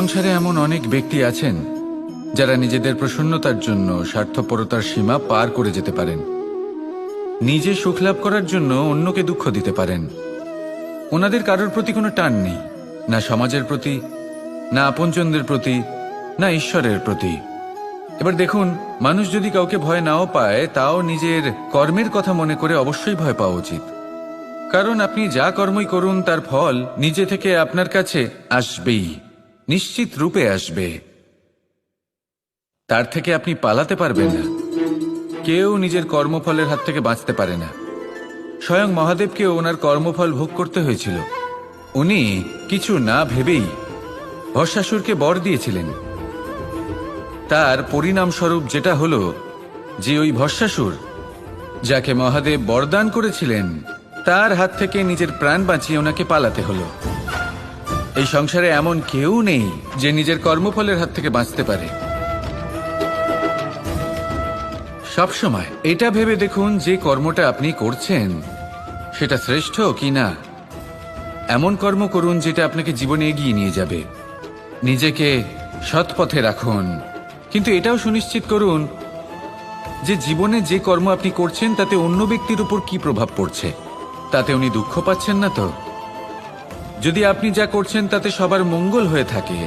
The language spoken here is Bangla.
সংসারে এমন অনেক ব্যক্তি আছেন যারা নিজেদের প্রসন্নতার জন্য স্বার্থপরতার সীমা পার করে যেতে পারেন। নিজে সুখ লাভ করার জন্য অন্যকে দুঃখ দিতে পারেন। ওনাদের কারোর প্রতি কোনো টান নেই, না সমাজের প্রতি, না আপনজনদের প্রতি, না ঈশ্বরের প্রতি। এবার দেখুন, মানুষ যদি কাউকে ভয় নাও পায়, তাও নিজের কর্মের কথা মনে করে অবশ্যই ভয় পাওয়া উচিত। কারণ আপনি যা কর্মই করুন তার ফল নিজে থেকে আপনার কাছে আসবেই, নিশ্চিত রূপে আসবে। তার থেকে আপনি পালাতে পারবেন না। কেউ নিজের কর্মফলের হাত থেকে বাঁচতে পারে না। স্বয়ং মহাদেবকেও ওনার কর্মফল ভোগ করতে হয়েছিল। উনি কিছু না ভেবেই ভস্মাসুরকে বর দিয়েছিলেন। তার পরিণামস্বরূপ যেটা হলো যে ওই ভস্মাসুর, যাকে মহাদেব বরদান করেছিলেন, তার হাত থেকে নিজের প্রাণ বাঁচিয়ে ওনাকে পালাতে হলো। এই সংসারে এমন কেউ নেই যে নিজের কর্মফলের হাত থেকে বাঁচতে পারে। সবসময় এটা ভেবে দেখুন যে কর্মটা আপনি করছেন সেটা শ্রেষ্ঠ কি না। এমন কর্ম করুন যেটা আপনাকে জীবনে এগিয়ে নিয়ে যাবে। নিজেকে সৎ পথে রাখুন, কিন্তু এটাও সুনিশ্চিত করুন যে জীবনে যে কর্ম আপনি করছেন তাতে অন্য ব্যক্তির উপর কি প্রভাব পড়ছে, তাতে উনি দুঃখ পাচ্ছেন না তো। যদি আপনি যা করছেন তাতে সবার মঙ্গল হয়ে থাকে,